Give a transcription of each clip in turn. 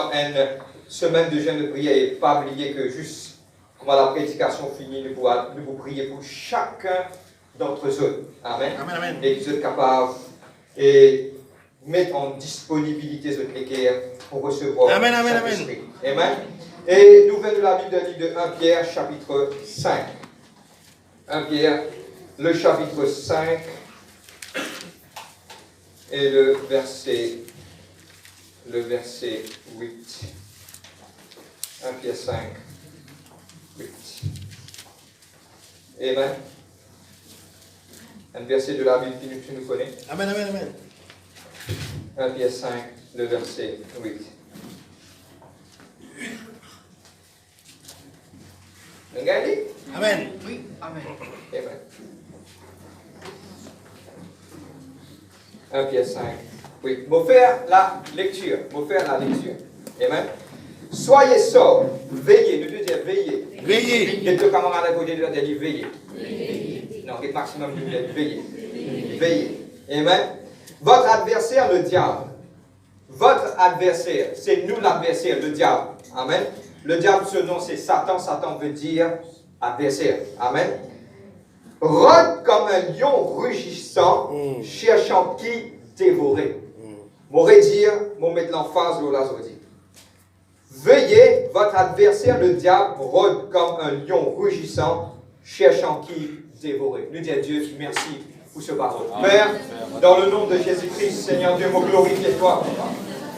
pendant une semaine de jeûne de prière et pas oublier que juste comme la prédication finie, nous pouvons prier pour chacun d'entre eux. Amen. Amen, amen. Et vous êtes capables de mettre en disponibilité ce équerre pour recevoir amen, le amen, Saint-Esprit. Amen. Et nous venons de la Bible d'un livre de 1 Pierre, chapitre 5. 1 Pierre, le chapitre 5 et le verset 8. 1 Pierre 5, 8. Amen. Un verset de la Bible que tu nous connais. Amen, amen, amen. 1 Pierre 5, le verset 8. Regardez. Amen. Oui, amen. Amen. 1 Pierre 5. Oui. Vous faire la lecture. Amen. Soyez sobres. Veillez. Nous devons dire veillez. Veillez. Les deux camarades à côté de l'autre disent veillez. Non, le maximum de dire veillez. Veillez. Amen. Votre adversaire, le diable. Votre adversaire, c'est nous l'adversaire, le diable. Amen. Le diable, ce nom, c'est Satan. Satan veut dire adversaire. Amen. Rôde comme un lion rugissant, cherchant qui dévorer. M'aurait dire, m'en mettre l'emphase de l'azodi. Veuillez, votre adversaire, le diable, rôde comme un lion rugissant, cherchant qui dévorer. Nous disons à Dieu, merci pour ce parole. Père, dans le nom de Jésus-Christ, Seigneur Dieu, me glorifie toi.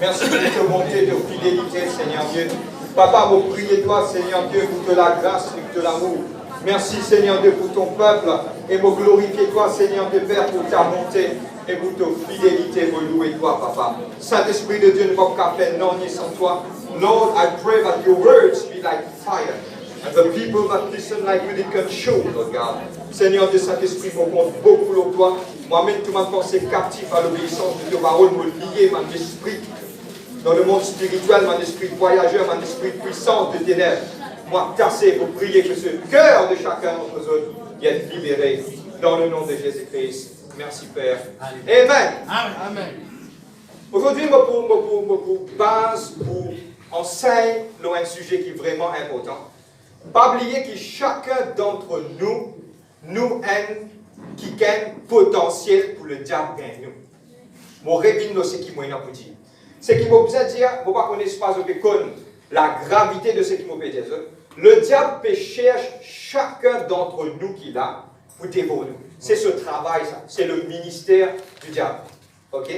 Merci pour ta bonté, de fidélité, Seigneur Dieu. Papa, me prie toi, Seigneur Dieu, pour de la grâce et de l'amour. Merci, Seigneur Dieu, pour ton peuple. Et me glorifie toi, Seigneur Dieu, Père, pour ta bonté et pour ta fidélité. Me louer toi, Papa. Saint-Esprit de Dieu, ne va pas faire non ni sans toi. Lord, I pray that your words be like fire. And the people that listen like you, they can show, Lord God. Seigneur Dieu, Saint-Esprit, me compte beaucoup sur toi. Moi-même, tout ma pensée captive à l'obéissance de tes paroles, me lier, mon esprit. Dans le monde spirituel, mon esprit voyageur, mon esprit puissant de ténèbres. Moi, tassé pour prier que ce cœur de chacun d'entre eux vienne libéré. Dans le nom de Jésus-Christ. Merci, Père. Amen. Amen. Aujourd'hui, je pour base, pour enseigner un sujet qui est vraiment important. Pas oublier que chacun d'entre nous, nous aime qui a un potentiel pour le diable gagne nous. Mon rébine, c'est qui m'a dit. Ce qui m'a besoin de dire, je ne connais pas la gravité de ce qui m'a dit. Le diable peut chercher chacun d'entre nous qui l'a pour dévorer nous. C'est ce travail, ça. C'est le ministère du diable. Ok?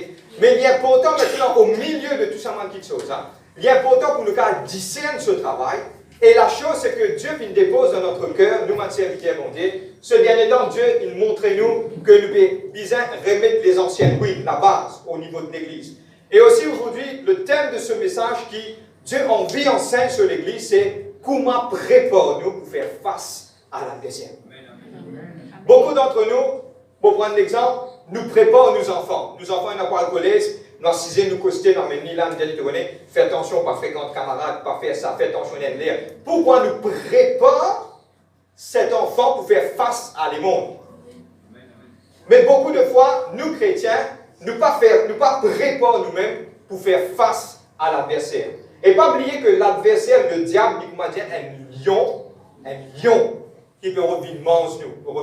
Mais il est important maintenant, au milieu de tout ça, il est important pour nous discerner ce travail. Et la chose, c'est que Dieu il dépose dans notre cœur, nous, ma serviteur monté. Ce dernier temps, Dieu, il montre nous que nous devons remettre les anciennes, oui, la base au niveau de l'Église. Et aussi aujourd'hui, le thème de ce message qui Dieu envie enseigne sur l'Église, c'est comment préparer-nous pour faire face à l'adversaire. Beaucoup d'entre nous, pour prendre l'exemple, nous préparons nos enfants. Nos enfants, ils n'ont pas le collège, dans 6e, nous costés dans mes Nilan, fais attention, pas fréquenter camarades, pas faire ça, fais attention à l'air. Pourquoi nous préparons cet enfant pour faire face à les mondes? Mais beaucoup de fois, nous chrétiens, nous pas préparer nous-mêmes pour faire face à l'adversaire. Et pas oublier que l'adversaire, le diable, il dit un lion qui peut revenir manger nous.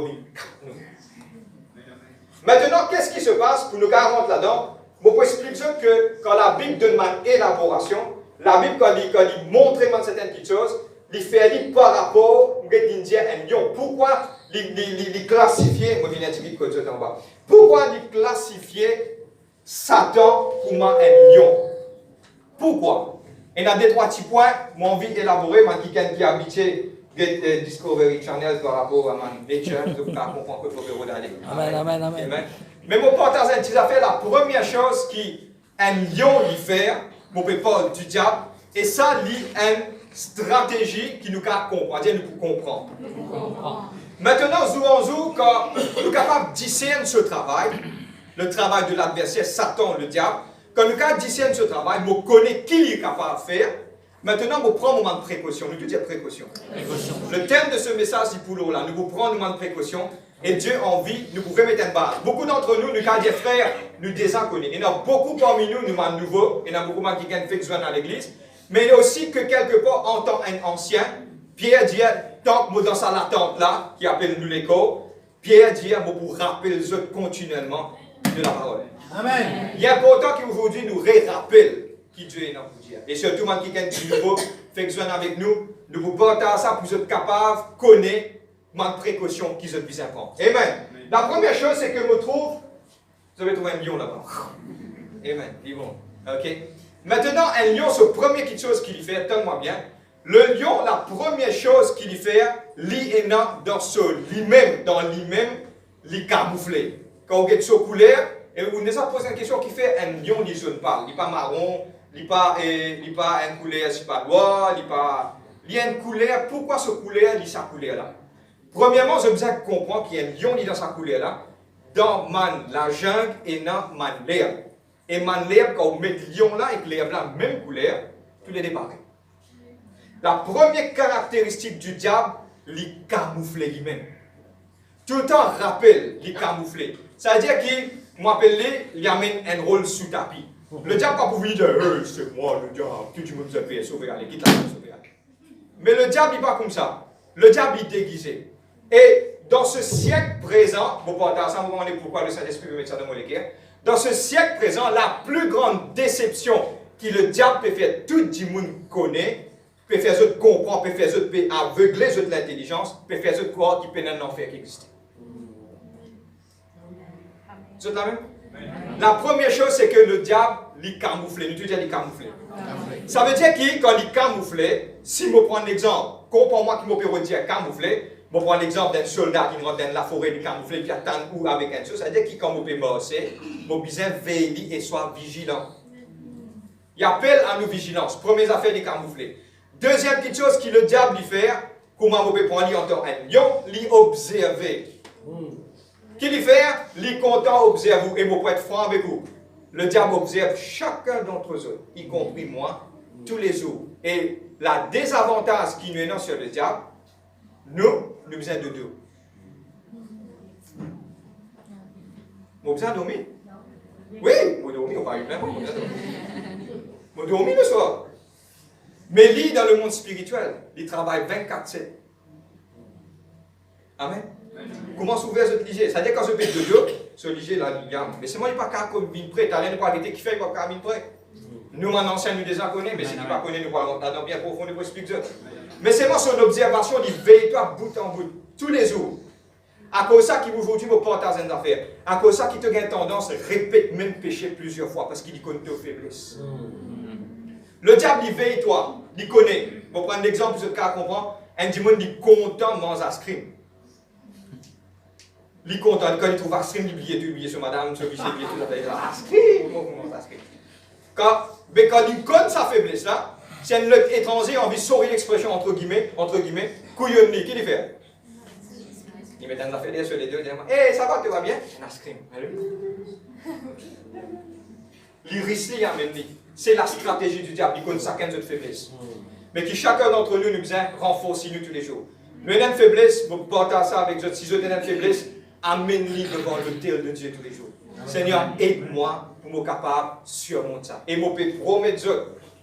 Maintenant, qu'est-ce qui se passe pour nous rentrer là-dedans? Je peux expliquer que quand la Bible donne une élaboration, la Bible, quand il montre certaines petites choses, il fait par rapport à un lion. Pourquoi il classifier, je vais dire que en bas. Pourquoi il classifier Satan comme un lion? Pourquoi? Il y a deux, trois petits points, j'ai envie d'élaborer, quelqu'un qui est habitué de Discovery Channel par rapport à ma nature, je comprends que je peux regarder. Amen. Mais mon partage une petite affaire, la première chose qu'un lion lui fait, mon pépin du diable, et ça, il une stratégie qui nous comprend, nous comprend. Maintenant, quand nous sommes capables de discerner ce travail, le travail de l'adversaire, Satan, le diable, quand nous sommes capables de discerner ce travail, nous connaissons qui il est capable de faire. Maintenant, nous prenons un moment de précaution. Nous disons précaution. Le thème de ce message, c'est pour là. Nous prenons un moment de précaution. Et Dieu en vie, nous pouvons mettre une base. Beaucoup d'entre nous, nous, quand des frères, nous désinconnus. Il y en a beaucoup parmi nous, nous sommes nouveaux. Il y en a beaucoup qui ont fait besoin dans l'église. mais aussi que quelque part, en tant qu'ancien, Pierre dit, tant que moi dans sa latente là, qui appelle nous l'écho, Pierre dit, moi pour rappeler les autres continuellement de la parole. Amen. Il est important qu'aujourd'hui nous rappelle qui Dieu est dans pour dire. Et surtout, moi qui est du nouveau, fait que avec nous, nous vous portons ça pour être capable de connaître ma précaution qui se vise à prendre. Amen. La première chose, c'est que je trouve, vous avez trouvé un lion là-bas. Amen. Dis bon. Ok. Maintenant, un lion, c'est la première chose qu'il fait, attends-moi bien. Le lion, la première chose qu'il fait, est dans lui-même, il camouflé. Quand on regarde sa couleur, et vous nous a posé une question qui fait un lion, il ne jaune pas. Il n'est pas marron, il n'est pas une couleur, c'est pas noir, il a une couleur. Pourquoi ce couleur, il a sa couleur là? Premièrement, je besoin de comprendre qu'il y a un lion dans sa couleur là, dans la jungle et dans l'herbe. Et l'herbe, quand on met le lion là et que l'herbe là, même couleur, tout les pareil. La première caractéristique du diable, il camoufle lui-même. Tout le temps, rappelle, il camoufle. Ça veut dire qu'il m'appelle, il amène un rôle sous tapis. Le diable n'a pas pour dire, c'est moi le diable, tout le monde se fait sauver, allez, quitte la sauver. Mais le diable, il n'est pas comme ça. Le diable, il est déguisé. Et dans ce siècle présent, vous pouvez vous demander pourquoi le Saint-Esprit veut mettre ça dans mon équerre. Dans ce siècle présent, la plus grande déception que le diable peut faire, tout le monde connaît, peut faire autres comprendre, peut faire autres aveugler de l'intelligence, peut faire autres croire qu'il peut un enfer qui existe. Vous êtes la même? La première chose, c'est que le diable, il camoufle. Nous disons il camoufle. Ça veut dire que quand il camoufle, si je prends l'exemple, comprends-moi qui m'opère dire camoufler, je prends l'exemple d'un soldat qui rentre dans la forêt, il camoufle, puis attend où avec un chose, ça veut dire qu'il camoufle, il a besoin de veiller et soit vigilant. Il appelle à nos vigilances. Première affaire, il camoufle. Deuxième petite chose que le diable fait, comment on peut prendre en tant un lion, il observer. Qu'il fait, il content observe vous, et vous pouvez être franc avec vous. Le diable observe chacun d'entre eux, y compris moi, tous les jours. Et la désavantage qui nous est sur le diable, nous besoin de deux. Nous besoin de dormir. Oui, nous dormir, on va y même. Nous dormir le soir. Mais lui, dans le monde spirituel, il travaille 24/7. Amen. Comment s'ouvrir ce liger? C'est-à-dire quand je fais de Dieu, ce liger là, il gagne. Mais c'est moi qui pas qu'à venir prêt. T'as rien de qualité qui fait, il pas qu'à venir prêt. Nous, en ancien, nous déjà connaissons, mais si tu ne pas connais, nous parlons dans bien profond, nous expliquer. Mais c'est moi son observation, il veille toi bout en bout, tous les jours. À cause de ça, qui aujourd'hui me porte à une affaire. À cause de ça, qui te gagne tendance, répète même péché plusieurs fois parce qu'il connaît tes faiblesses. Le diable, il veille toi, il connaît. Pour prendre l'exemple, pour ce cas comprendre, un dimanche, il est content de manger à scrim. Il est content, quand il trouve à scrim, il oublie sur madame, sur biché, il tout ça, il dit à scrim. Mais quand il connaît sa faiblesse là, si un étranger a envie de sauver l'expression entre guillemets, couillonné, qu'est-ce qu'il fait? Il met un affaire sur les deux, il dit hey, ça va, tu vas bien? Un scrim. Il risque à mener. C'est la stratégie du diable, il connaît chacun de notre faiblesse. Mais qui chacun d'entre nous besoin renforcer nous tous les jours. Nous avons une faiblesse, vous portez ça avec vous. Si vous avez une faiblesse, amène-les devant le tel de Dieu tous les jours. Seigneur, aide-moi pour me capable de surmonter ça. Et je peux promettre Dieu,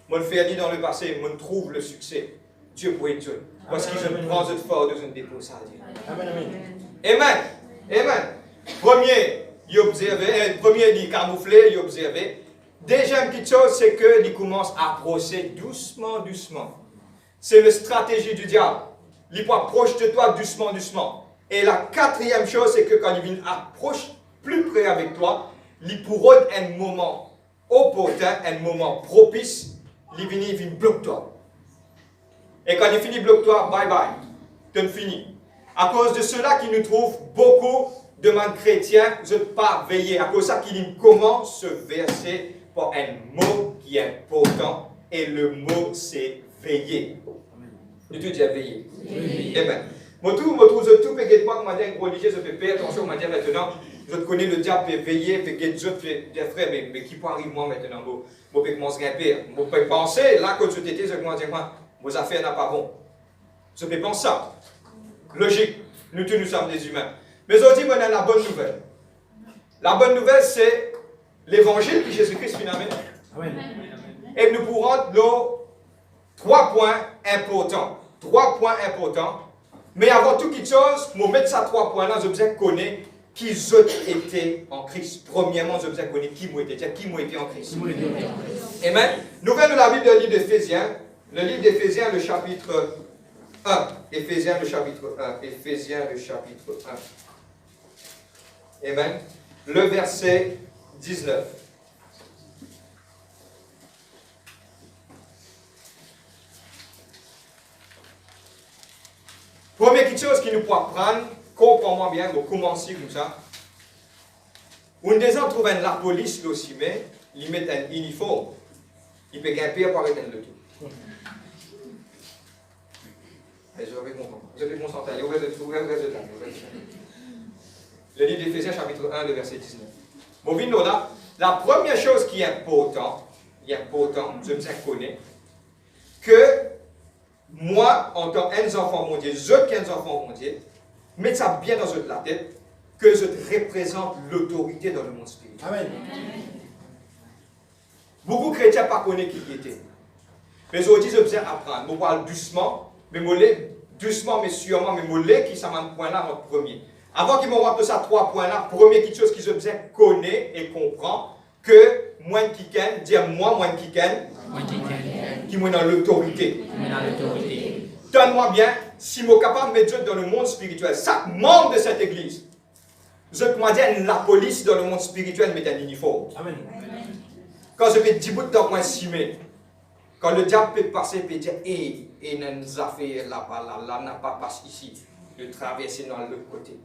je le fais dans le passé, je trouve le succès. Dieu pour aider Dieu. Parce que je prends de fort de une dépose à dire. Amen. Amen. Amen. Premier, il observait, premier, il camouflait, il observait. Deuxième petite chose, c'est qu'il commence à approcher doucement, doucement. C'est la stratégie du diable. Il approche de toi doucement, doucement. Et la quatrième chose, c'est que quand il vient approche plus près avec toi, il pourra un moment opportun, un moment propice, il vient bloquer toi. Et quand il finit bloquer toi, bye bye, tu fini. À cause de cela qu'il nous trouve beaucoup de monde chrétiens, je ne pas veiller. À cause de ça qu'il commence ce verset par un mot qui est important, et le mot c'est veiller. Tu dis veiller. Eh bien, moi tout peut pas comme un religieux, je fais faire attention, on dit maintenant, je connais le diable peut veiller, peut guetter Dieu, des frères, mais qui peut arriver moi maintenant, je peux commencer à grimper. Je peux penser, là quand je t'étais, je peux dire, vos affaires n'ont pas bon. Je peux penser ça. Logique, nous tous nous sommes des humains. Mais aujourd'hui, on a la bonne nouvelle. La bonne nouvelle, c'est l'évangile que Jésus-Christ finalement. Amen. Et nous pourrons 3 points importants. 3 points importants. Mais avant toute chose, pour mettre ça 3 points-là, je besoin connaître qui étaient en Christ. Premièrement, je besoin connaître qui était en Christ. Amen. Nouvelle de la Bible, le livre d'Éphésiens. Le livre d'Éphésiens, le chapitre 1. Éphésiens, le chapitre 1. Éphésiens, le chapitre 1. Amen. Le verset 19. Première chose qui nous peut apprendre, comprends-moi bien, on commence comme ça. On des gens trouvent la police aussi, mais ils mettent un uniforme. Ils peuvent gagner pour arrêter le tout. Et je vais me concentrer. Le livre d'Éphésiens, chapitre 1, le verset 19. Bon, là, la première chose qui est importante, je me connais, que moi, en tant qu'enfant mon Dieu, je qu'enfant mon Dieu, mettez ça bien dans la tête, que je représente l'autorité dans le monde spirituel. Amen. Beaucoup de chrétiens ne connaissent pas qui il était. Mais aujourd'hui, je besoin apprendre. Je parle doucement, mais doucement, mais sûrement, mais je qui ça m'a point là en premier. Avant qu'ils m'envoient tous ces 3 points-là, première chose que je besoin connaître et comprendre, que moi qui ken, dire moi qui ken, qui est dans l'autorité. Donne-moi bien, si je suis capable de mettre dans le monde spirituel, chaque membre de cette église, je peux dire la police dans le monde spirituel met un uniforme. Amen. Quand je vais 10 bouts dans moi simé, quand le diable peut passer et peut dire, et nous a fait là, n'a pas passé ici, de traverser dans l'autre côté.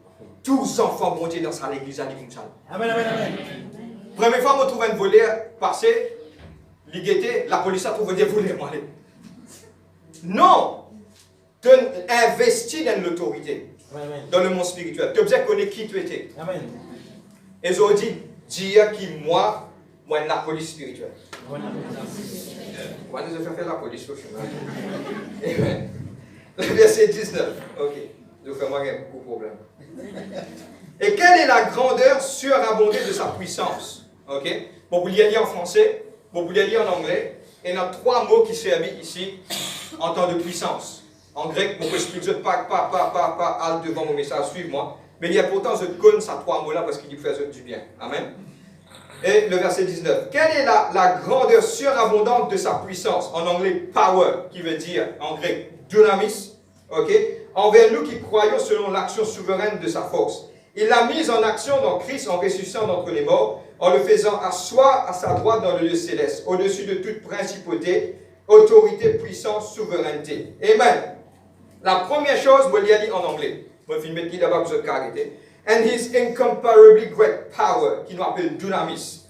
Tous les enfants vont dire dans l'église à l'église. Amen, amen, amen. Première fois, on trouve un volé passer, la police a trouvé des volets. Non! Tu investis dans l'autorité, dans le monde spirituel. Tu as besoin de connaître qui tu étais. Amen. Et je dis, dire qui moi, la police spirituelle. Moi, je vais faire la police au chemin. Amen. Le verset 19. Ok. Donc, moi, il y a beaucoup de problèmes. Et quelle est la grandeur surabondée de sa puissance? Ok? Bon, vous l'y lire en français, bon, vous l'y lire en anglais. Et il y a 3 mots qui servent ici en temps de puissance. En grec, pour que je explique pas devant mon message, suivez-moi. Mais il y a pourtant, je connais ces 3 mots-là parce qu'il fait du bien. Amen. Et le verset 19. Quelle est la grandeur surabondante de sa puissance? En anglais, power, qui veut dire en grec, dynamis. Ok? Envers nous qui croyons selon l'action souveraine de sa force. Il l'a mise en action dans Christ en ressuscitant d'entre les morts, en le faisant asseoir à sa droite dans le lieu céleste, au-dessus de toute principauté, autorité, puissance, souveraineté. Amen. La première chose, je vais lire en anglais. Je vais mettre d'abord que je vais arrêter. And his incomparably great power, qui nous appelle dunamis.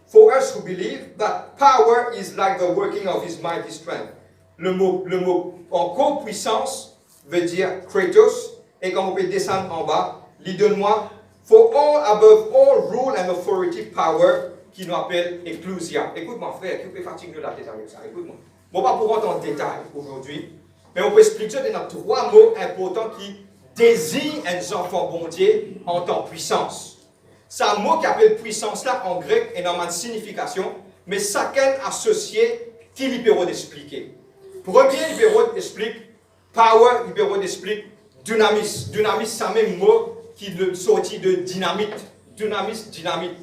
For us who believe that power is like the working of his mighty strength. Le mot encore puissance veut dire kratos, et quand on peut descendre en bas, il donne-moi for all above all rule and authority power, qui nous appelle ecclesia. Écoute-moi, frère, qui peut fatiguer la tête avec ça? Écoute-moi. Bon, pas pour rentrer en détail aujourd'hui, mais on peut expliquer dans 3 mots importants qui désignent un enfant bon Dieu en tant que puissance. C'est un mot qui appelle puissance là en grec et dans ma signification, mais chacun associé qui libéraux d'expliquer. Premier libéraux explique power, libéraux explique dynamis. Dynamis, c'est le même mot qui est sorti de dynamite. Dynamis, dynamite.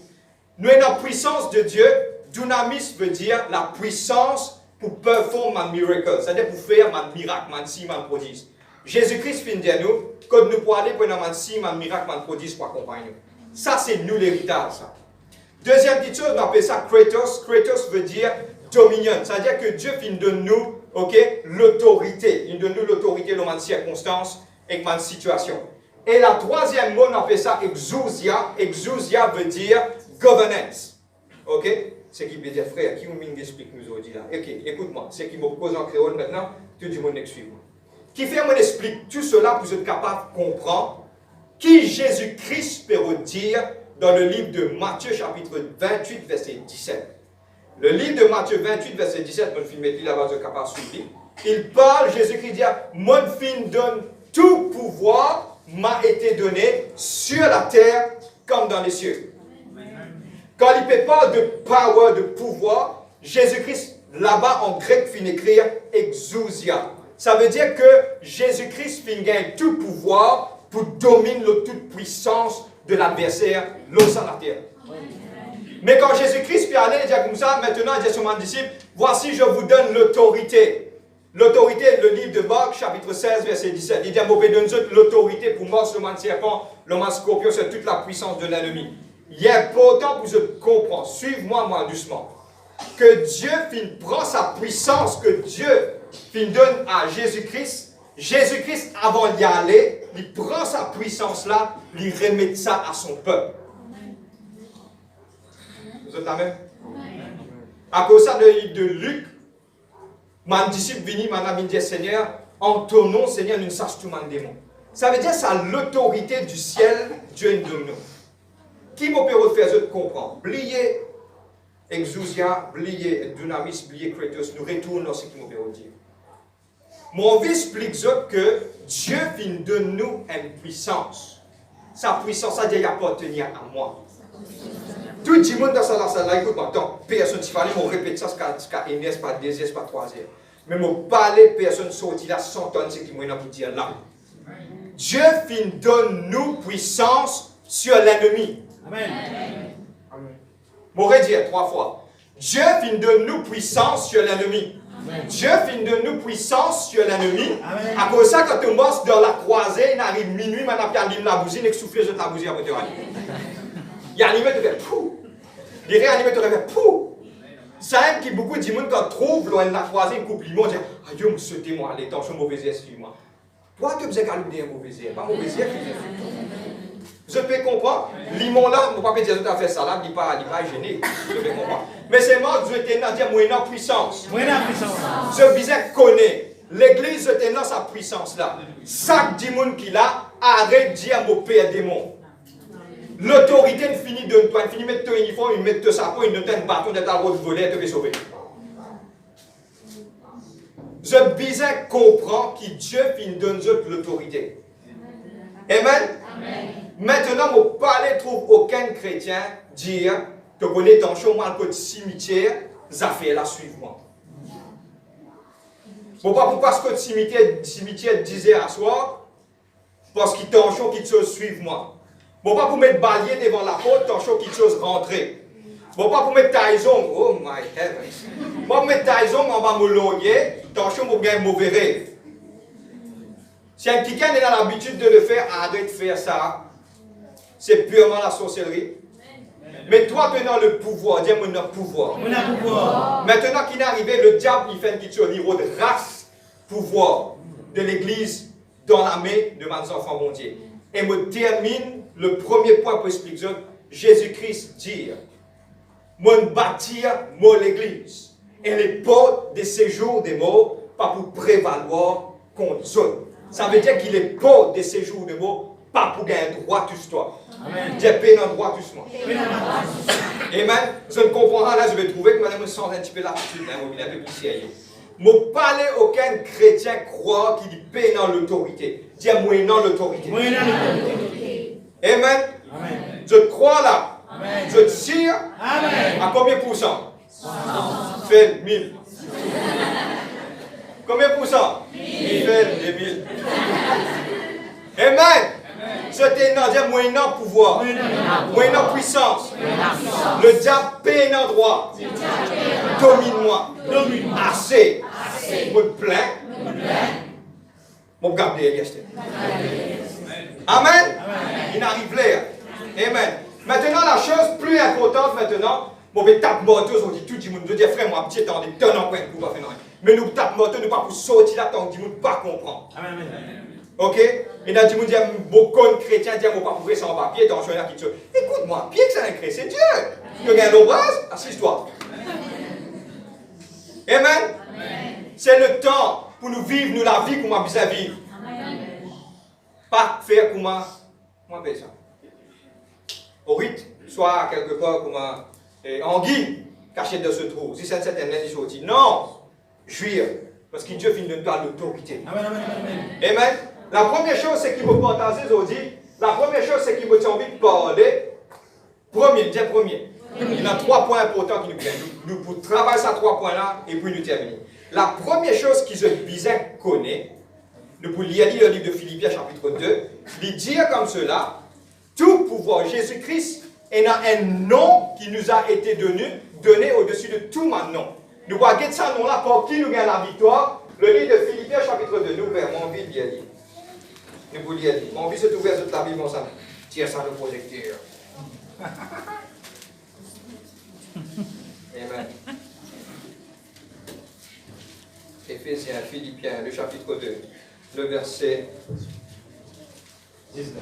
Nous avons la puissance de Dieu. Dynamis veut dire la puissance pour performer un miracle, c'est-à-dire pour faire un miracle, un signe, un prodige. Jésus-Christ finit de nous, quand nous pouvons aller pour un signe, un miracle, un prodige pour accompagner nous. Ça, c'est nous l'héritage, ça. Deuxième petite chose, on appelle ça Kratos. Kratos veut dire dominion, c'est-à-dire que Dieu finit de nous, l'autorité. Il donne nous l'autorité dans une circonstance et dans une situation. Et la troisième mot, on appelle ça exousia. Exousia veut dire governance. Ok? C'est qui veut dire, frère, qui m'explique nous aujourd'hui là? Ok, écoute-moi. C'est qui me pose en créole maintenant, tout le monde suit-moi. Qui fait moi explique tout cela pour être capable de comprendre qui Jésus-Christ peut dire dans le livre de Matthieu, chapitre 28, verset 17. Le livre de Matthieu 28, verset 17, mon film est là-bas, je suis capable de suivre. Il parle, Jésus-Christ dit, mon film donne tout pouvoir m'a été donné sur la terre comme dans les cieux. Quand il parle de power, de pouvoir, Jésus-Christ là-bas en grec, fin écrire exousia. Ça veut dire que Jésus-Christ fin gagne tout pouvoir pour dominer la toute puissance de l'adversaire, l'eau sur la terre. Mais quand Jésus-Christ puis aller, il dit comme ça, maintenant il dit à son disciple, voici je vous donne l'autorité. L'autorité, le livre de Marc, chapitre 16, verset 17. Il dit à l'autorité pour mordre le serpent, le scorpion, c'est toute la puissance de l'ennemi. Il est important pour vous comprendre, suivez-moi moi doucement, que Dieu prend sa puissance, que Dieu donne à Jésus-Christ. Jésus-Christ, avant d'y aller, il prend sa puissance là, il remet ça à son peuple. Vous êtes la même? À cause de livre de Luc, mon disciple vini, mon ami dit Seigneur, en ton nom, Seigneur, nous ne sache tout le démon. Ça veut dire que c'est l'autorité du ciel, Dieu nous donne. Qui m'a pu faire de comprendre? Blier exousia, blier dynamis, blier crétos, nous retournons dans ce qui m'a pu dire. Mon vie explique que Dieu vient de nous une puissance. Sa puissance a déjà appartenu à moi. Tout le monde dans sa salle, écoute-moi, personne, s'il fallait me répéter ça, c'est qu'à Inès, pas deuxième, pas troisième. Mais me parler, personne sorti là, 100 tonnes, c'est ce qu'il m'a pour dire là. Dieu donne nous puissance sur l'ennemi. Amen. M'aurait dit 3 fois. Dieu donne nous puissance sur l'ennemi. Dieu donne nous puissance sur l'ennemi. À cause de ça, quand on marche dans la croisée, il arrive minuit, maintenant, il allume la bousine et souffle sur la bousine après toi. Il y a animé, tu fais pou. Il réanimé, tu fais pou. Ça qui beaucoup de monde quand trouve loin de la croisée, une coupe limon, dit ah Dieu, me sauter moi, les temps sont mauvais, excuse-moi. Toi, tu faisais caler un mauvais air, pas mauvais air. Je peux comprendre. Limon là, mon papa dit que tu as fait salade, il n'est pas gêné. Je peux comprendre. Mais c'est moi, je t'ai dit, moi, en puissance. Je visais connaître. L'église, je t'ai dans sa puissance là. Chaque démon qu'il a, arrête de dire mon père démon. L'autorité ne finit de toi, il finit de mettre ton uniforme, il met ton sapin, il ne tient un bâton de ta route volée, il te fait sauver. Je visais comprendre que Dieu finit de nous l'autorité. Amen. Maintenant, mon parler trouve aucun chrétien dire que vous connaissez dans le cimetière, ça fait là, suivre-moi. Pourquoi ce que le cimetière disait à soi? Parce qu'il t'en chaud qu'il te suive-moi. Bon, pas pour mettre balier devant la porte, t'en chaud qu'il te rentrer. Bon, pas pour mettre Tyson, oh my heavens. Bon, pour mettre Tyson, on va me loyer, t'en chaud pour gagner mauvais rêve. Si un quelqu'un est dans l'habitude de le faire, arrête de faire ça. C'est purement la sorcellerie. Mais toi, tu es dans le pouvoir. Dis-moi, le pouvoir. Maintenant qu'il est arrivé, le diable, il fait un petit niveau de race, pouvoir de l'église dans la main de mes enfants, mon Dieu. Et me termine le premier point pour expliquer. Jésus-Christ dit, moi bâtir mon l'église. Et les portes de séjour des morts, pas pour prévaloir contre eux. Ça veut dire qu'il est porte de séjour des morts, pas pour gagner droit tout toi. Dieu paye un droit tout moi. Amen. Je ne comprends pas là, je vais trouver que madame me sent un petit peu l'attitude, un peu plus sérieux. Ne parlez aucun chrétien croire qu'il paye dans l'autorité. Dis-moi dans l'autorité. Amen. Je crois là. Amen. Je tire. Amen. À combien pour cent? 100. Fait 1000. Combien pour cent? 1000. Fait 2000. Amen. C'était un moyen pouvoir, moyen puissance. Le diable paie un droit. Domine-moi. Assez. Je me plains. Je me garde derrière. Amen. Il arrive là. Amen. Maintenant, la chose plus importante maintenant, je vais taper moteur, on dit tout le monde, je dis frère, moi, petit temps, on est en point pour pas faire rien. Mais nous tapons moteur, nous ne pas pour sortir là, tant que nous ne pas comprendre. Amen. Ok? Et là, tu me dis, beaucoup de chrétiens disent, on ne peut pas prouver sans papier, dans le chemin qui te dit, écoute-moi, pied que ça a créé, c'est Dieu. Tu gagnes l'ombrage, assise-toi. Amen? C'est le temps pour nous vivre, nous, la vie qu'on a besoin de vivre. Pas faire comme moi besoin. Au rite, soit quelque part comme anguille, caché dans ce trou. Si c'est cette année, il sortit. Non! Juire. Parce que Dieu finit de nous donner l'autorité. Amen. La première chose, c'est qu'il me partage aujourd'hui. La première chose, c'est qu'il me tient envie de parler. Premier. Il y a 3 points importants qui nous viennent. Nous travaillons ces 3 points-là et puis nous terminons. La première chose qu'ils ont besoin de connaître, nous pouvons lire le livre de Philippiens chapitre 2, il dit comme cela, tout pouvoir, Jésus-Christ est un nom qui nous a été donné au-dessus de tout nom. Nous voyons que ce nom-là, pour qui nous gagne la victoire, le livre de Philippiens chapitre 2, nous ouvrons, mon envie de lire. Nous pouvons lire. Mon envie de ouvrir toute la Bible, mon sang. Tire ça le projecteur. Amen. Éphésiens, Philippiens, le chapitre 2, le verset 19.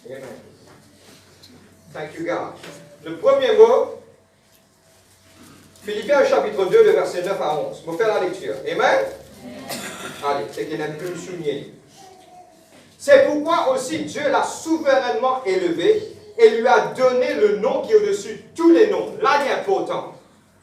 Amen. Thank you, God. Le premier mot, Philippiens chapitre 2, le verset 9 à 11. Je vais faire la lecture. Amen. Allez, c'est qu'il n'a plus le souligner. C'est pourquoi aussi Dieu l'a souverainement élevé et lui a donné le nom qui est au-dessus de tous les noms. Là, il est important.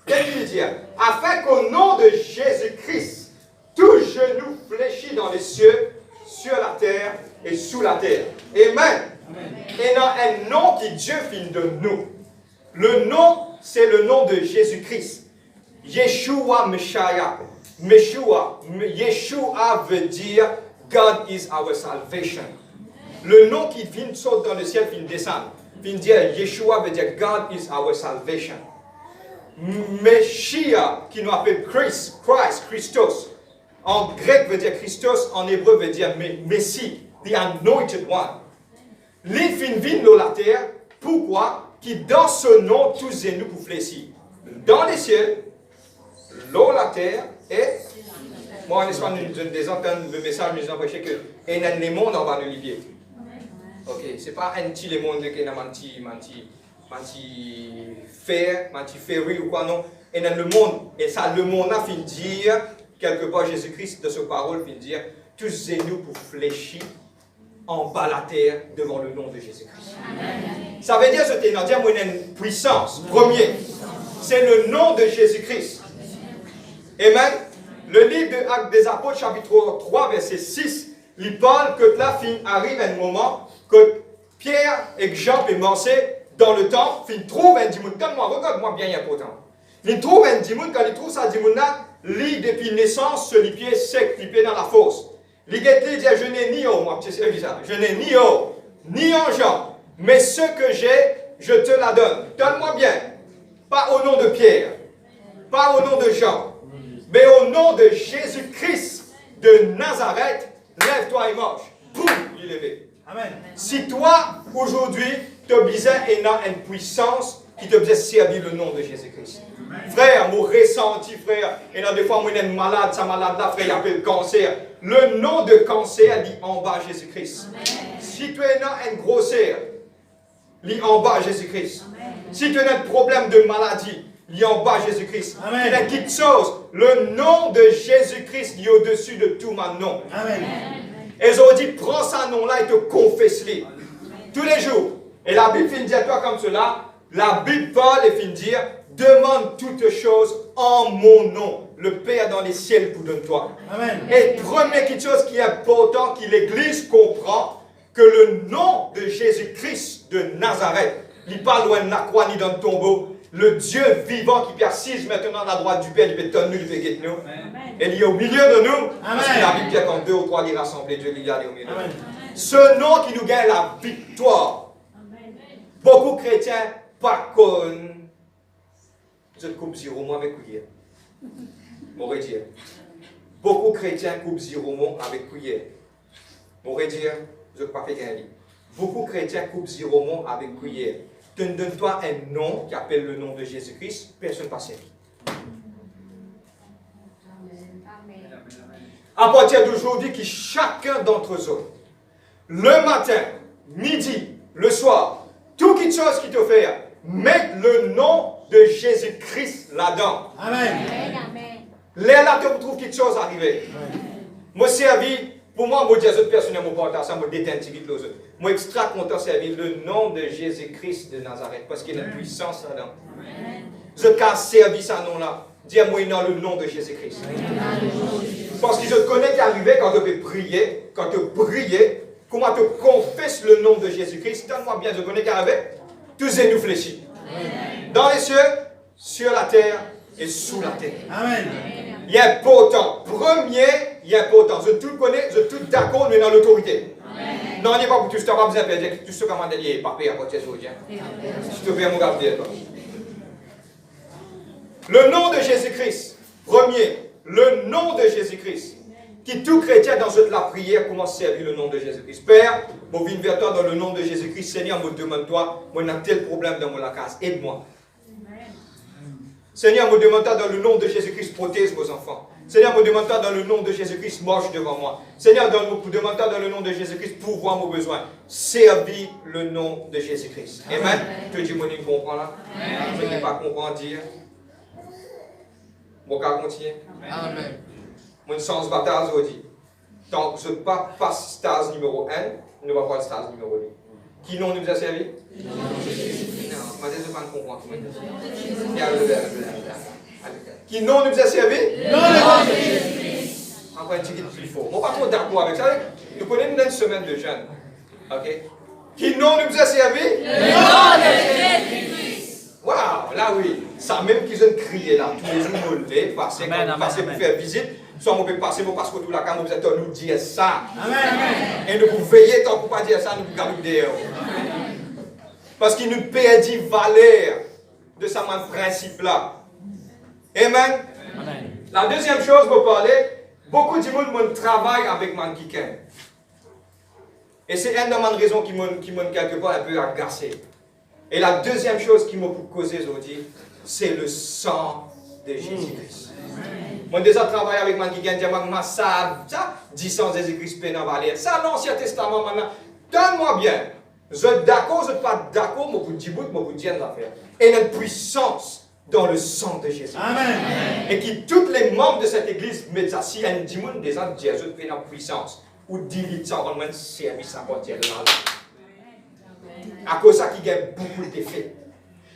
Qu'est-ce qu'il dit? Afin qu'au nom de Jésus-Christ, tout genou fléchit dans les cieux, sur la terre et sous la terre. Amen. Amen. Et dans un nom qui Dieu fit de nous. Le nom, c'est le nom de Jésus-Christ. Yeshua Messiah. Yeshua veut dire God is our salvation. Le nom qui vient saute dans le ciel, vient descendre. Vient dire Yeshua veut dire God is our salvation. Messiah, qui nous appelle Christos. En grec veut dire Christos, en hébreu veut dire Messie, the anointed one. L'île vient de la terre, pourquoi? Qui dans ce nom, tous et nous pour fléchir. Dans les cieux, l'eau, la terre et. Moi, en Espagne, nous entendons le message, nous avons que et dans les mondes, on va nous lier. Ok, c'est pas un petit le monde qui est manti fer, manti ferry ou quoi, non. Et dans le monde, et ça, le monde a fini de dire, quelque part, Jésus-Christ, de sa parole, finit de dire, tous et nous pour fléchir en bas la terre devant le nom de Jésus-Christ. Ça veut dire, c'est une puissance. Premier, c'est le nom de Jésus-Christ. Amen. Le livre de Actes des Apôtres, chapitre 3, verset 6, il parle que la fin arrive un moment que Pierre et Jean et Mancé, dans le temple, ils trouvent un dimoun. Regarde-moi bien, il y a important. Ils trouvent un dimoun, quand ils trouvent ça, dimoun-là, lit depuis naissance, sur les pieds secs, les pieds dans la fosse. Les gars dit, je n'ai ni eau, moi, je n'ai ni eau, ni argent, mais ce que j'ai, je te la donne. Donne-moi bien. Pas au nom de Pierre, pas au nom de Jean, mais au nom de Jésus-Christ de Nazareth, lève-toi et marche. Boum, il est levé. Amen. Si toi, aujourd'hui, tu as besoin d'une puissance qui te besoin servir le nom de Jésus-Christ. Frère, mon ressenti, frère, et là, des fois, moi, je suis malade, ça malade-là, frère, il appelle cancer. Le nom de cancer dit en bas Jésus-Christ. Si tu es dans un grosseur, lis en bas Jésus-Christ. Si tu as un problème de maladie, lis en bas Jésus-Christ. Si tu as quelque chose, le nom de Jésus-Christ est au-dessus de tout mon nom. Amen. Et ils ont dit, prends ce nom-là et te confesse-le. Tous les jours. Et la Bible finit dire toi comme cela. La Bible parle et finit dire, demande toutes choses en mon nom. Le Père dans les ciels pour donner toi. Amen. Et première chose qui est important, que l'Église comprend, que le nom de Jésus-Christ de Nazareth, il n'est pas loin de la croix ni dans le tombeau. Le Dieu vivant qui est assis maintenant à la droite du Père, il peut tenir nous, il peut guider nous. Et il est au milieu de nous. Amen. Parce que la Bible dit quand 2 ou 3 les rassemblés, Dieu il est au milieu de nous. Ce nom qui nous gagne la victoire. Amen. Beaucoup de chrétiens, par contre, je coupe zéro mois avec cuillère. M'aurait dire. Beaucoup de chrétiens coupent zéro mois avec cuillère. M'aurait dire, je ne peux pas faire un lit. Beaucoup de chrétiens coupent zéro mois avec cuillère. Donne-toi un nom qui appelle le nom de Jésus-Christ, personne ne passe servi. À partir d'aujourd'hui, que chacun d'entre eux, le matin, midi, le soir, toute chose qui te fait, mette le nom de Jésus-Christ là-dedans. Amen. Là, tu trouves quelque chose arriver. Moi, servi, pour moi, je dis à d'autres personnes, je partage ça, je déteins vite les autres. Moi, extra content de servir le nom de Jésus-Christ de Nazareth, parce qu'il y a une puissance là-dedans. Je casse servi ce nom-là. Dis-moi dans le nom de Jésus-Christ. Parce que je connais qui arrivait quand tu peux prier, quand tu prier, comment tu confesses le nom de Jésus-Christ, donne-moi bien, je connais qu'avec, tous et nous fléchis. Dans les cieux, sur la terre et sous la terre. Amen. Il est important. Premier, il est important. Je tout connais, je tout d'accord, mais dans l'autorité. Non, il n'est pas pour tout ce que tu as besoin de faire. Tout ce que tu as besoin de papier à côté de toi. Je te fais mon gars de toi. Le nom de Jésus-Christ. Premier, le nom de Jésus-Christ. Qui tout chrétien dans cette la prière commence à servir le nom de Jésus-Christ. Père, je viens vers toi dans le nom de Jésus-Christ. Seigneur, je me demande-toi, moi j'ai tel problème dans mon case. Aide-moi. Seigneur, me demande-toi dans le nom de Jésus-Christ, protège vos enfants. Seigneur, me demande-toi dans le nom de Jésus-Christ, marche devant moi. Seigneur, me demande-toi dans le nom de Jésus-Christ, pourvoir mon besoin. Servis le nom de Jésus-Christ. Amen. Tu dis, moi, je comprends là. Je ne pas comprendre dire. Mon cas continue. Amen. Mon sens bataille, je dis. Tant que je ne passe pas stase numéro 1, je ne vais pas le stase numéro 2. Qui nom nous a servi? Non, je ne vais pas comprendre. Qui nom nous a servi? Non, Jésus-Christ. Encore un petit peu plus fort. Moi, par contre, d'accord avec ça. Nous connaissons une semaine de jeûne. Ok? Qui nom nous a servi? Le nom de Jésus-Christ. Waouh, là oui. Ça même qu'ils ont crié là. Tous les jours, nous les passer pour faire visite. Soit on peut passer pour parce que tout la caméra vous êtes nous dire ça. Amen. Et nous pouvons veiller tant pour pas dire ça, nous pouvons garder derrière. Parce qu'il nous perdit valeur de ce principe là. Amen. Amen. La deuxième chose, vous parlez, beaucoup de monde travaille avec man qui aime. Et c'est une des raisons qui m'a quelque part un peu agacé. Et la deuxième chose qui m'a causé aujourd'hui, c'est le sang de Jésus-Christ. Moi, déjà travaillé avec man qui aime, ça, 10 ans Jésus-Christ pénal valeur. Ça, l'Ancien Testament maintenant, donne-moi bien. Je suis d'accord, je ne suis pas d'accord, mais vous dites, vous dites une affaire. Et la puissance dans le sang de Jésus. Amen. Et qui tous les membres de cette église mettent ça. Si un dimanche des gens Jésus fait la puissance, ou 10 litres, ça va même service à partir de là. À cause de ça qui gagne beaucoup d'effets.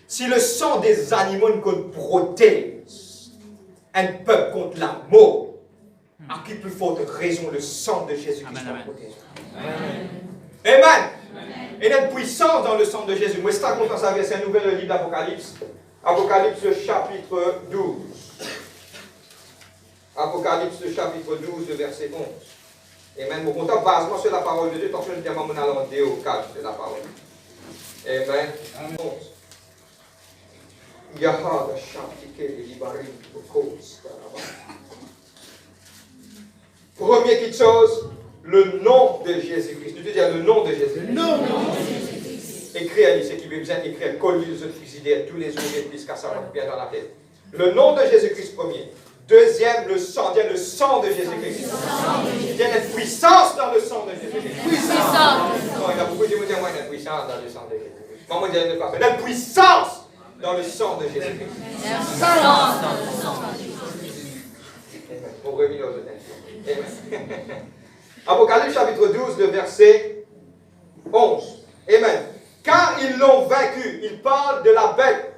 Si le sang des animaux nous protège un peuple contre la mort, à qui plus forte raison le sang de Jésus-Christ nous protège. Amen. Amen. Et il y a une puissance dans le sang de Jésus. Moi, c'est ça qu'on pense avec un nouvel livre d'Apocalypse. Apocalypse chapitre 12. Apocalypse chapitre 12, verset 11. Et même, on compte basement sur la parole de Dieu, tant que je dis à mon allant au cadre de la parole. Amen. 11. Yahada Shantike Libari Kos. Première petite chose, le nom de Jésus-Christ. Tu te dis le nom de Jésus-Christ. Le nom de Jésus-Christ. Écris à lycée qui veut bien écrire, colle les autres frigidaires, tous les jours, jusqu'à ça va bien dans la tête. Le nom de Jésus-Christ premier. Deuxième, le sang de Jésus-Christ. Il y a une puissance dans le sang de Jésus-Christ. Puissance. Non, il y a beaucoup de gens qui disent, il y a une puissance dans le sang de Jésus-Christ. Moi, je dis, il y a une puissance dans le sang de Jésus-Christ. Puissance dans le sang de Jésus-Christ. On revient aux autres. Apocalypse chapitre 12, le verset 11. Amen. Car ils l'ont vaincu. Il parle de la bête,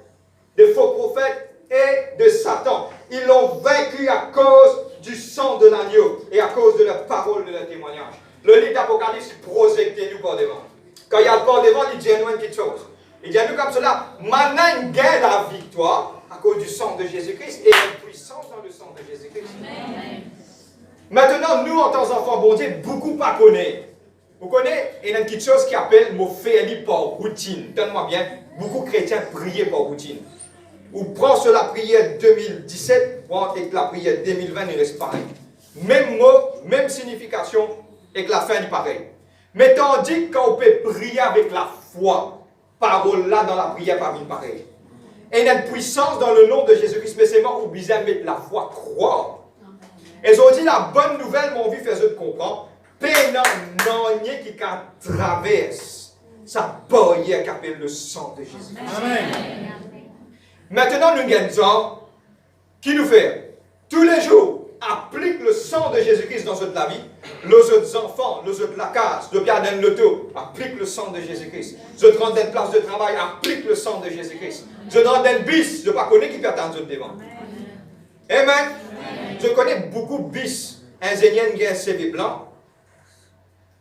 des faux prophètes et de Satan. Ils l'ont vaincu à cause du sang de l'agneau et à cause de la parole de leur témoignage. Le livre d'Apocalypse projette nous par devant. Quand il y a le par devant, il dit nous quelque chose. Il dit nous comme cela, maintenant il gagne la victoire à cause du sang de Jésus-Christ et la puissance dans le sang de Jésus-Christ. Maintenant, nous, en tant qu'enfants bon Dieu, beaucoup pas connaissent. Vous connaissez, il y a une petite chose qui appelle mon fait par routine. Donne-moi bien, beaucoup de chrétiens prient par routine. Ou prend sur la prière 2017, ou avec la prière 2020, il reste pareil. Même mot, même signification, et que la fin est pareil. Mais tandis qu'on peut prier avec la foi, parole là dans la prière parmi pareil. Et il y a une puissance dans le nom de Jésus-Christ, mais c'est moi qui besoin de mettre la foi, croire. Et ont dit la bonne nouvelle, mon vie fait de comprendre. Pénal non qui traverse sa barrière qui appelle le sang de Jésus. Amen. Maintenant, nous gagnons qui nous fait tous les jours applique le sang de Jésus-Christ dans notre vie. Les autres enfants, les autres la case, de bien dans l'auto, applique le sang de Jésus-Christ. Je te rends dans une place de travail, applique le sang de Jésus-Christ. Je te rends dans une bis, je ne pas connais qui peut attendre devant. Amen. Je connais beaucoup de bis ingénieurs qui ont un CV blanc.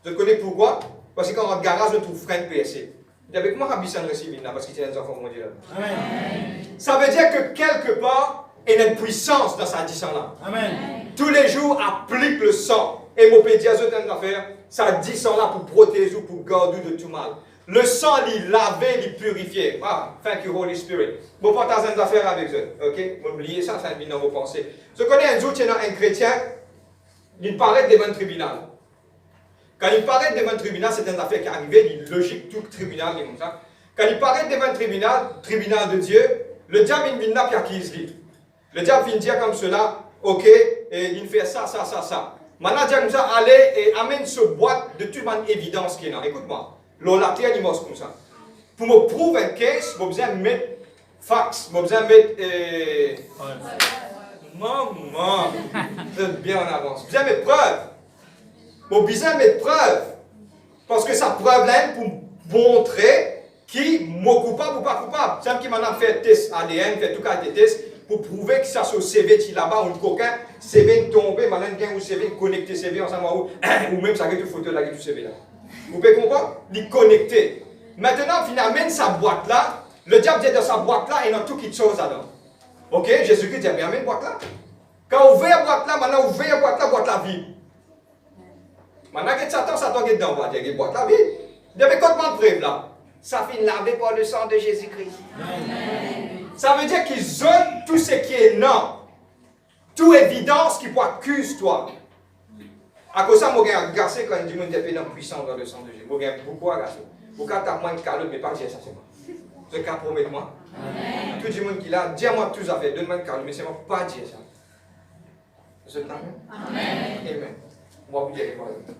Je connais pourquoi? Parce que quand on rentre garage, je trouve frein PSC. Il y avait comment Rabbi San récit là parce qu'il y a des enfants mondiaux. Amen. Ça veut dire que quelque part, il y a une puissance dans sa discussion là. Amen. Tous les jours, applique le sang. Et mon pédiatre, je affaire, ça dit ça là pour protéger, pour garder de tout mal. Le sang, il laver, il purifier. Ah, thank you, Holy Spirit. Bon, pas tant d'affaires avec eux. Ok? Oubliez ça, ça vient dans vos pensées. Je connais un jour, il y a un chrétien, il paraît devant le tribunal. Quand il paraît devant le tribunal, c'est une affaire qui est arrivée, il est logique, tout le tribunal est comme ça. Quand il paraît devant le tribunal de Dieu, le diable il vient là et accuse lui. Le diable vient dire comme cela, ok, et il fait ça. Maintenant, Dieu comme ça, allez et amène ce boîte de toute manière évidence qu'il y a. Écoute-moi. La terre, il m'a comme ça. Pour me prouver un case, j'ai besoin de mettre fax, j'ai besoin de mettre. Maman, vous êtes bien en avance. J'ai besoin de mettre preuve. J'ai besoin de mettre preuve. Parce que ça preuve là pour montrer qui est coupable ou pas coupable. C'est qui m'a fait test ADN, fait tout cas des tests pour prouver que ça sur CV qui là-bas, ou le coquin, CV tombé, maintenant il y a un CV connecté CV ensemble ou même ça a une photo là, du CV là. Vous pouvez comprendre? Il est connecté. Maintenant, finalement, sa boîte là, le diable dit dans sa boîte là, il y a tout qui chose dedans. Ok? Jésus-Christ dit, bien, amène boîte là. Quand on ouvre la boîte là, maintenant, ouvre la boîte là vide. Maintenant, que Satan est dedans, il y a une boîte là vide. Il y avait combien de preuves là? Ça finit lavé par le sang de Jésus-Christ. Ça veut dire qu'ils ont tout ce qui est non. Toute évidence qui peut accuser toi. À cause de ça, je suis agacé quand il dit que tu es puissant dans le sang de Jésus. Je suis beaucoup agacé. Pourquoi tu as moins de calottes, mais pas dire ça, c'est moi. Ce cas, promets-moi. Tout le monde qui l'a, dis-moi tout ça fait, donne-moi une calotte, mais c'est moi pas dire ça. Je t'amène. Amen. Amen. Moi, vous dire,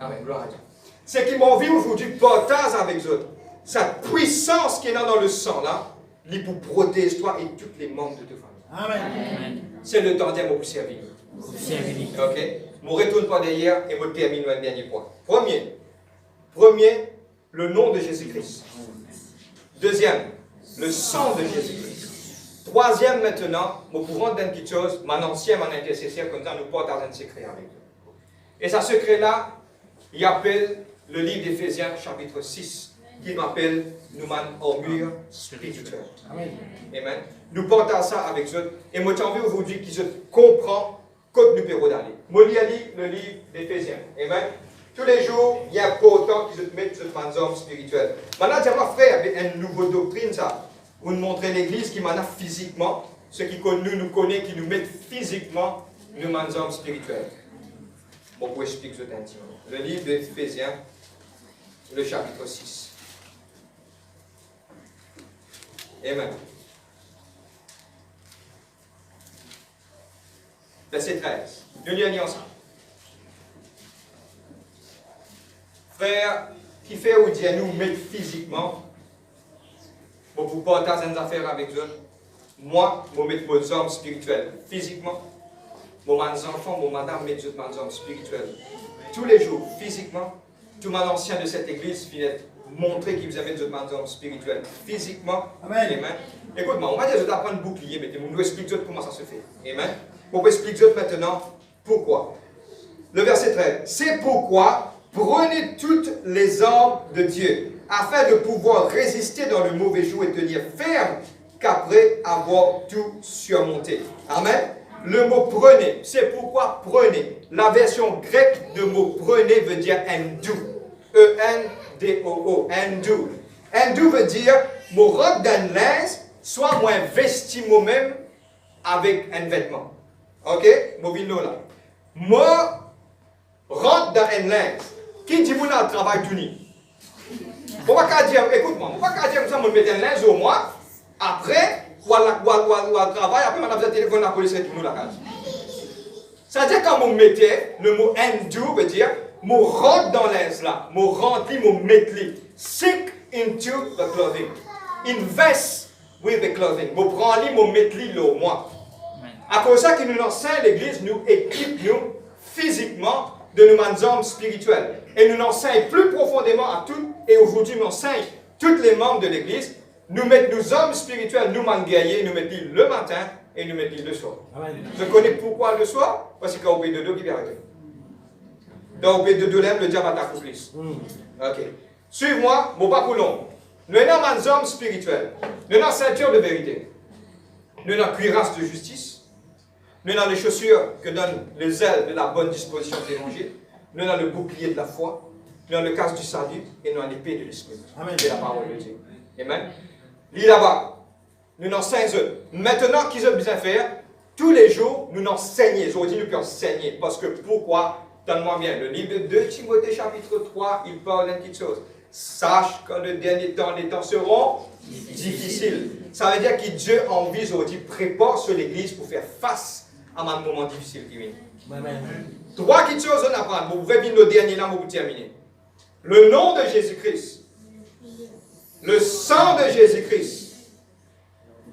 Amen. Gloire à Dieu. C'est qui m'ont vu aujourd'hui partage avec eux. Cette puissance qui est dans le sang là, il pour protéger toi et tous les membres de ta famille. Amen. C'est le temps d'être pour servir. Ok? Je ne retourne pas derrière et je termine le dernier point. Premier, le nom de Jésus-Christ. Deuxième, le sang de Jésus-Christ. Troisième, maintenant, je vous rendre une petite chose, mon ancien, mon intercesseur, comme ça, nous partageons un secret avec eux. Et ce secret-là, il appelle le livre d'Éphésiens, chapitre 6, qui m'appelle nous armure spirituelle. Amen. Amen. Nous partageons ça avec eux. Et moi, j'ai envie aujourd'hui qu'ils comprennent que nous pouvons aller. Moi, je lis le livre d'Éphésiens. Amen. Tous les jours, il y a important qu'ils te mettent sur les hommes spirituels. Maintenant, j'ai mon frère avec une nouvelle doctrine, ça. Vous nous montrez l'église qui m'a physiquement, ceux qui nous connaissent, qui nous mettent physiquement, nous hommes spirituels. Bon, pour expliquer ça intimement. Le livre d'Éphésiens, le chapitre 6. Amen. Verset 13. Nous lisons ensemble. Frère, qui fait ou dit à nous mettre physiquement, pour vous partager des affaires avec eux, moi, je vais mettre vos hommes spirituels physiquement, mon enfant, mon madame, mettre mes hommes spirituels tous les jours physiquement. Tout mon ancien de cette église finit montrer qu'il vous amène des hommes spirituels physiquement. Amen. Amen. Écoute-moi, on va dire que je dois prendre un bouclier, mais je vais expliquer comment ça se fait. Amen. On va expliquer maintenant pourquoi. Le verset 13. C'est pourquoi prenez toutes les armes de Dieu, afin de pouvoir résister dans le mauvais jour et tenir ferme qu'après avoir tout surmonté. Amen. Le mot prenez, c'est pourquoi prenez. La version grecque de mot prenez veut dire endou. E-N-D-O-O. Endou. Endou veut dire, mon robe d'un linge, soit moins vesti moi-même avec un vêtement. Ok? Mon vino là. Moi, rentre dans un linge. Qui dit mon travail tout nu? On va pas dire, écoute-moi, on va pas dire que ça, on met un linge au mois, après, ou à travail, après, on a besoin de téléphone à la police et tout nous la case. C'est-à-dire, quand on mettait, le mot endure veut dire, on rentre dans le linge là, on rentre, on met li. Sink into the clothing. Invest with the clothing. On prend li, on met li au mois. À cause de ça, que nous enseigne l'Église, nous équipe nous physiquement de nos hommes spirituels. Et nous enseigne plus profondément à tous, et aujourd'hui nous enseigne tous les membres de l'Église, nous mettons nos hommes spirituels, nous guerriers, nous mettons le matin et nous mettons le soir. Amen. Je connais pourquoi le soir, parce qu'il y a de deux qui vient arriver. Donc, de dolem, le diable attaque plus. Ok. Suive-moi, mon pas pour long. Nous avons un homme spirituel. Nous avons une ceinture de vérité. Nous avons une cuirasse de justice. Nous avons les chaussures que donnent les ailes de la bonne disposition de l'évangile. Nous avons le bouclier de la foi. Nous avons le casque du salut. Et nous avons l'épée de l'esprit. Amen. C'est la parole de Dieu. Amen. Lis là-bas. Nous avons 5 heures. Maintenant, qu'ils ont besoin de faire, tous les jours, nous n'en saignons. Aujourd'hui, nous pouvons enseigner. Parce que pourquoi? Donne-moi bien. Le livre de 2 Timothée, chapitre 3, il parle d'une petite chose. Sache qu'en le dernier temps, les temps seront difficiles. Ça veut dire que Dieu envie aujourd'hui, prépare sur l'église pour faire face à un moment difficile qui vient. Trois petites choses à apprendre. Vous pouvez venir le dernier là, vous terminer. Le nom de Jésus-Christ. Le sang de Jésus-Christ.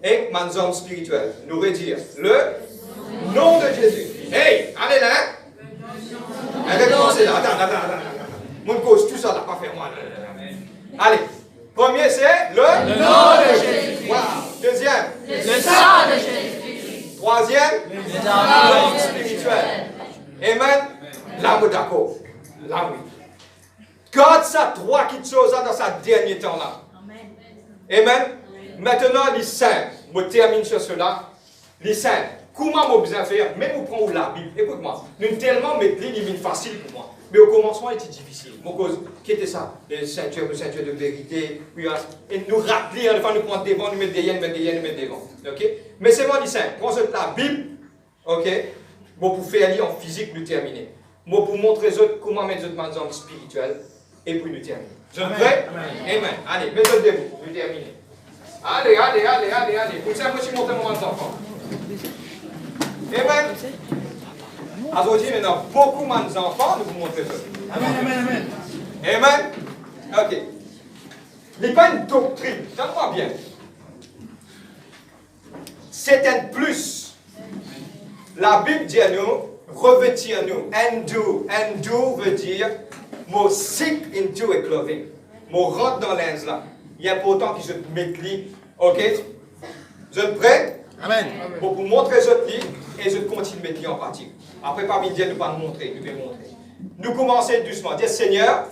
Et mon homme spirituel. Nous redire. Le nom de Jésus. Hey, allez là. Recommencez là. Attends. Mon cause, tout ça, là, pas faire moi. Allez. Premier, c'est le nom de Jésus. Wow. Deuxième. Le sang de Jésus. Troisième. L'homme spirituel. Amen. L'amour d'accord. L'amour. Garde ça trois petites choses dans sa dernier temps là. Amen. Maintenant, les saints. Je termine sur cela. Les saints. Comment je besoin faire? Même vous prenez la Bible. Écoute-moi. Nous tellement mettre les facile pour moi. Mais au commencement, c'était difficile. Mon cause, qui était ça? Les ceintures de vérité. Puis, et nous rappeler, enfin, nous prendre devant, nous mettre des yens, nous mettre devant. Ok? Mais c'est moi, les saints. Prends la Bible. Ok? Bon, pour faire lire en physique, nous terminer. Moi, pour montrer aux autres comment mettre les autres en spirituel. Et puis nous terminer. Vous êtes prêts? Amen. Allez, mettez-vous debout. Nous terminer. Allez. Pour ça, moi, je montre mon enfant. Amen. Aujourd'hui, il y a beaucoup d'enfants, nous vous montrons ça. Amen. Ok. Il n'est pas une doctrine. Entends-moi bien. C'est un plus. La Bible dit à nous, revêtir nous. Endure veut dire, mon seek into a clothing. Mon rentre dans l'ins là. Il est important que je te mette lui. Ok? Vous êtes prêts? Amen. Pour vous montrer ce livre et je continue de mettre en pratique. Après, parmi Dieu, nous ne pas nous montrer, nous devons montrer. Nous commençons doucement. Dis Seigneur,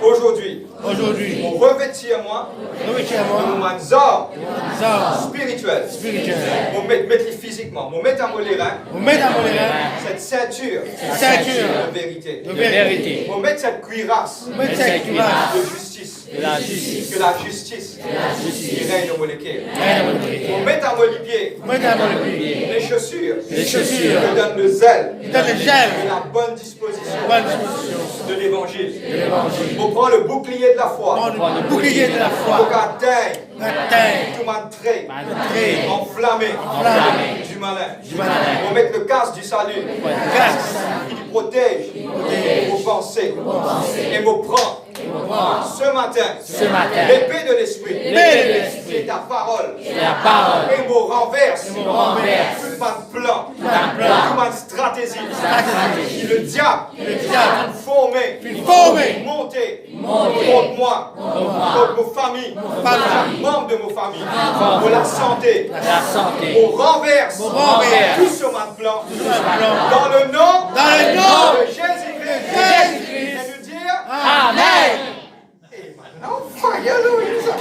aujourd'hui, on revêtit moi de mon zor spirituel. On met physiquement, on met à mon cette ceinture de vérité. On met cette cuirasse de justice. Que la justice qui règne au molécule. On met à mon pied les chaussures qui donnent le zèle et la bonne disposition de l'évangile. On prend le bouclier de la foi. Pour qu'atteindre tout mon trait enflammé du malin. On met le casque du salut qui protège vos pensées et vos prend. Ce matin, l'épée de l'esprit, c'est ta parole, et mon renverse, tout mon plan, tout ma stratégie, le diable, formé, monté, contre moi, contre nos familles, membres de nos familles, pour la santé, on renverse tout ce plan, dans le nom de Jésus-Christ. Amen. Alléluia.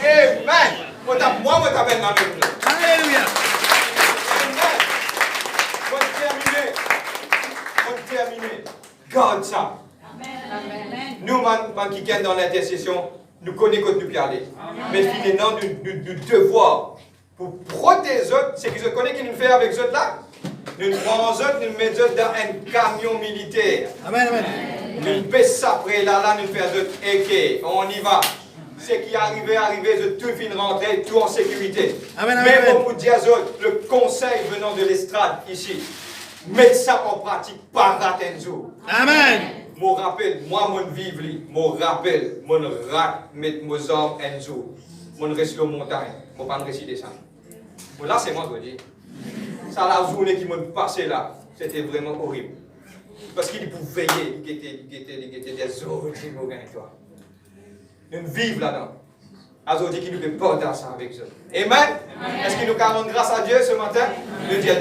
Amen. Moi, je t'appelle dans le nom. Alléluia. Amen. On termine. Garde ça. Amen. Nous, qui sommes dans l'intercession, nous connaissons que nous pouvons aller. Mais finalement, nous devons, pour protéger les autres, c'est que je connais qui nous fait avec les autres là. Nous prenons les autres, nous mettons dans un camion militaire. Amen. Nous baissons après là, nous faisons d'autres équipes. On y va. Ce qui est arrivé, je tout fin rentrer, tout en sécurité. Mais pour vous dire, le conseil venant de l'estrade ici, mettez ça en pratique par Ratenzo. Amen. Mon rappel, moi, mon vivre, mon rappel, mon rat, mettre mes armes Enzo. Mon reste sur montagne, mon pas réciter ça. Bon, là, c'est moi qui dis. Ça, la journée qui m'a passé là, c'était vraiment horrible. Parce qu'il pouvait veiller, il était des autres qui m'ont gagné toi. Nous vivons là-dedans. Aujourd'hui, qui nous fait porter ça avec eux. Amen. Est-ce qu'il nous rend grâce à Dieu ce matin? Le Dieu.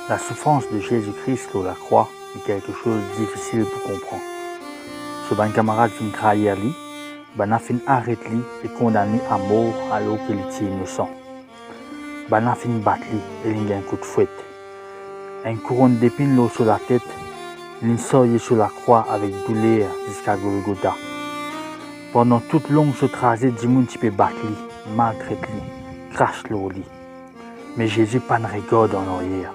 La souffrance de Jésus-Christ sur la croix est quelque chose de difficile pour comprendre. Ce bon camarade fin trahir lui, ben a fin arrêter lui et condamné à mort alors qu'il était innocent. Ben a fin battre lui et il a un coup de fouette. Une couronne d'épines l'eau sur la tête, il sortit sur la croix avec douleur jusqu'à Golgotha. Pendant toute longue ce trajet, du monde peut battre lui, maltraiter lui, crache l'eau lui. Mais Jésus pas de regard en arrière.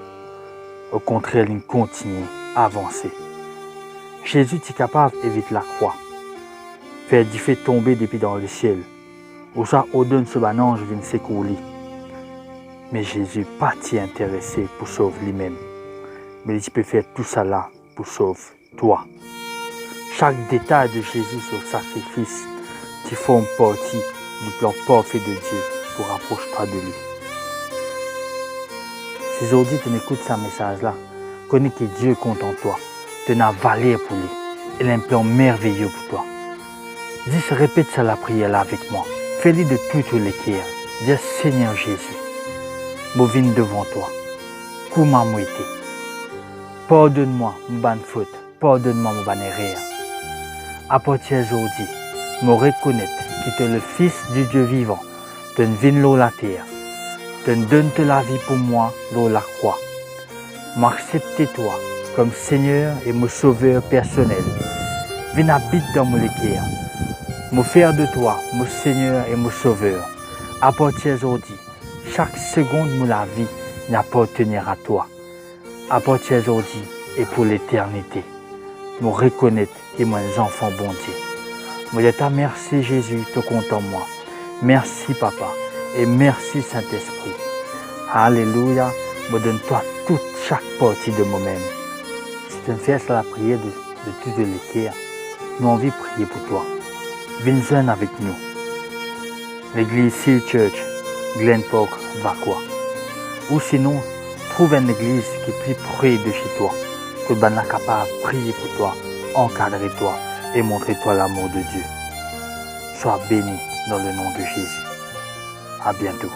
Au contraire, il continue à avancer. Jésus est capable d'éviter la croix, faire du fait tomber depuis dans le ciel, ou ça au-delà de ce ange vient secourir. Mais Jésus n'est pas intéressé pour sauver lui-même. Mais il peut faire tout ça là pour sauver toi. Chaque détail de Jésus sur le sacrifice qui forme partie du plan parfait de Dieu pour rapprocher toi de lui. Si aujourd'hui tu écoutes ce message-là, connais que Dieu compte en toi, tu as valeur pour lui, il a un plan merveilleux pour toi. Dis, répète ça la prière là avec moi. Fais-le de tout le cœur. Dis, Seigneur Jésus, je viens devant toi. Comment moi été? Pardonne-moi mon bonne faute, pardonne-moi mon bonne erreur. À partir d'aujourd'hui, je reconnais que tu es le Fils du Dieu vivant, tu viens sur la terre, tu donnes la vie pour moi sur la croix. M'accepter toi comme Seigneur et mon Sauveur personnel. Viens habiter dans mon cœur. Me faire de toi mon Seigneur et mon Sauveur. À partir d'aujourd'hui, chaque seconde de la vie n'appartiendra à toi. À partir d'aujourd'hui et pour l'éternité, me reconnaître que moi un enfant bon Dieu. Je te remercie Jésus, te compte en moi. Merci Papa et merci Saint-Esprit. Alléluia, me donne-toi chaque partie de moi-même. Si tu me fais la prière de tout le cœur, nous envie de prier pour toi. Viens avec nous. L'église Seal Church, Glen Park, Vacois. Ou sinon, trouve une église qui est plus près de chez toi, que tu es capable de prier pour toi, encadrer toi et montrer toi l'amour de Dieu. Sois béni dans le nom de Jésus. À bientôt.